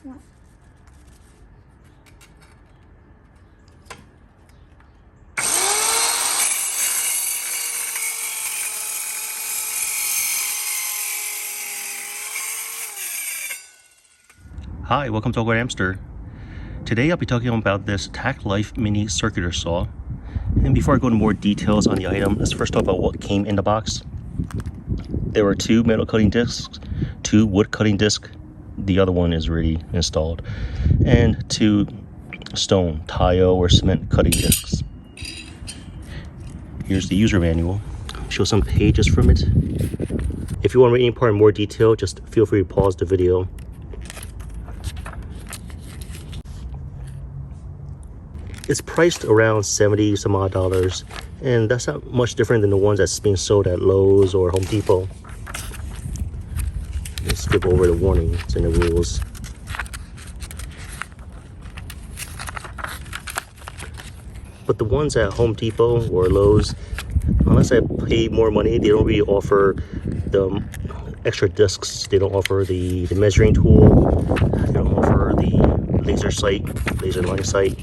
Hi, welcome to AwkwardHamster. Today I'll be talking about this TACKLIFE mini circular saw. And before I go into more details on the item, let's first talk about what came in the box. There were 2 metal cutting discs, 2 wood cutting discs, the other one is already installed, and 2 stone, tile, or cement cutting discs. Here's the user manual. I'll show some pages from it. If you want to read any part in more detail, just feel free to pause the video. It's priced around $70 some odd, and that's not much different than the ones that's being sold at Lowe's or Home Depot. Let's skip over the warnings and the rules. But the ones at Home Depot or Lowe's, unless I pay more money, they don't really offer the extra discs. They don't offer the measuring tool. They don't offer the laser line sight.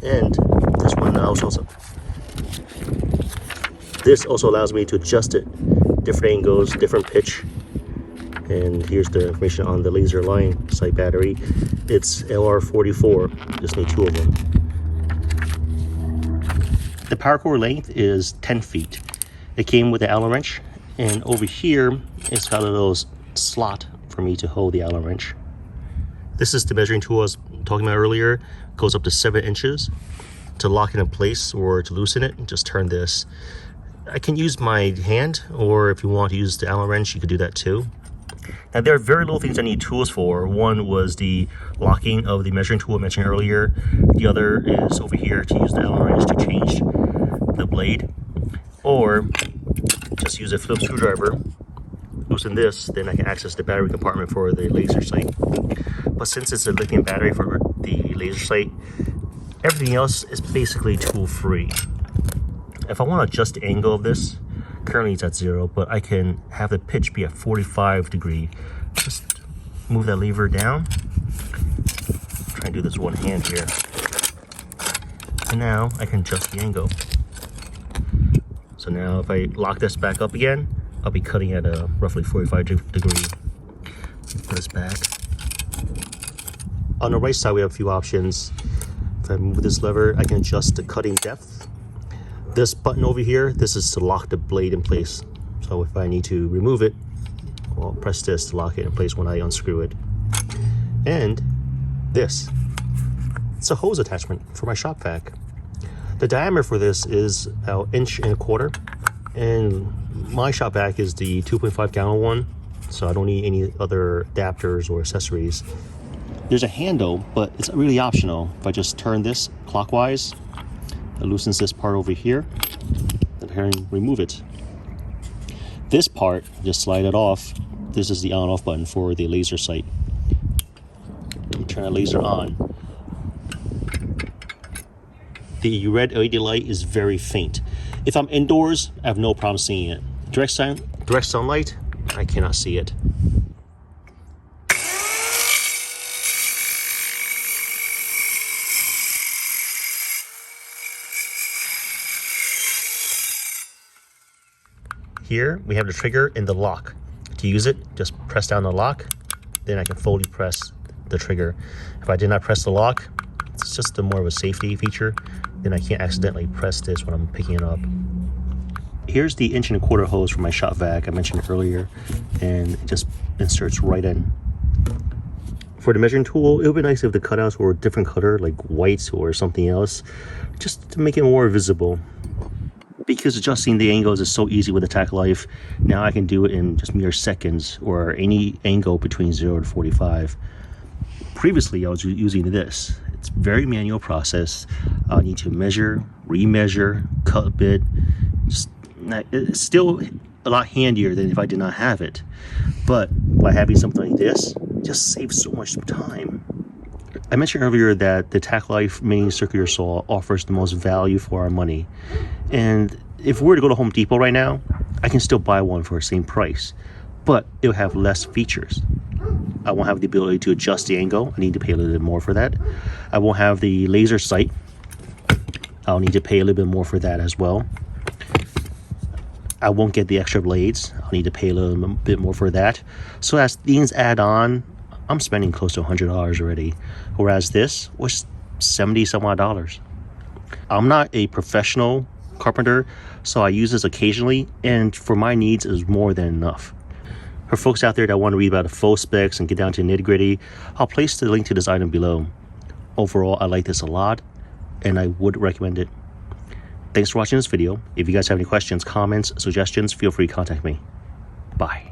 And this also allows me to adjust it, different angles, different pitch. And here's the information on the laser line sight battery. It's LR44, just need 2 of them. The power cord length is 10 feet. It came with the Allen wrench, and over here it's got a little slot for me to hold the Allen wrench. This is the measuring tool I was talking about earlier. It goes up to 7 inches. To lock it in place or to loosen it, just turn this. I can use my hand, or if you want to use the Allen wrench, you could do that too. Now, there are very little things I need tools for. One was the locking of the measuring tool I mentioned earlier. The other is over here to use the Allen wrench to change the blade, or just use a Phillips screwdriver. Loosen this, then I can access the battery compartment for the laser sight. But since it's a lithium battery for the laser sight, everything else is basically tool free. If I want to adjust the angle of this, currently it's at 0, but I can have the pitch be at 45 degrees. Just move that lever down. Try and do this one hand here. And now I can adjust the angle. So now if I lock this back up again, I'll be cutting at a roughly 45 degree. Put this back. On the right side, we have a few options. If I move this lever, I can adjust the cutting depth. This button over here, this is to lock the blade in place. So if I need to remove it, I'll press this to lock it in place when I unscrew it. And this, it's a hose attachment for my shop vac. The diameter for this is about 1.25 inches, and my shop vac is the 2.5 gallon one, so I don't need any other adapters or accessories. There's a handle, but it's really optional. If I just turn this clockwise, it loosens this part over here, and I can remove it. This part, just slide it off. This is the on-off button for the laser sight. Turn the laser on. The red LED light is very faint. If I'm indoors, I have no problem seeing it. Direct sunlight, I cannot see it. Here we have the trigger and the lock. To use it, just press down the lock, then I can fully press the trigger. If I did not press the lock, it's just more of a safety feature, then I can't accidentally press this when I'm picking it up. Here's the 1.25 inch hose for my shop vac I mentioned earlier, and it just inserts right in. For the measuring tool, it would be nice if the cutouts were a different color, like white or something else, just to make it more visible. Because adjusting the angles is so easy with the TACKLIFE, now I can do it in just mere seconds, or any angle between 0 to 45. Previously, I was using this. It's a very manual process. I need to measure, remeasure, cut a bit. It's still a lot handier than if I did not have it. But by having something like this, it just saves so much time. I mentioned earlier that the TACKLIFE mini circular saw offers the most value for our money. And if we were to go to Home Depot right now, I can still buy one for the same price, but it'll have less features. I won't have the ability to adjust the angle. I need to pay a little bit more for that. I won't have the laser sight. I'll need to pay a little bit more for that as well. I won't get the extra blades. I'll need to pay a little bit more for that. So as things add on, I'm spending close to $100 already. Whereas this was $70 some odd. I'm not a professional carpenter, so I use this occasionally, and for my needs is more than enough. For folks out there that want to read about the full specs and get down to nitty gritty, I'll place the link to this item below. Overall, I like this a lot, and I would recommend it. Thanks for watching this video. If you guys have any questions, comments, suggestions, feel free to contact me. Bye.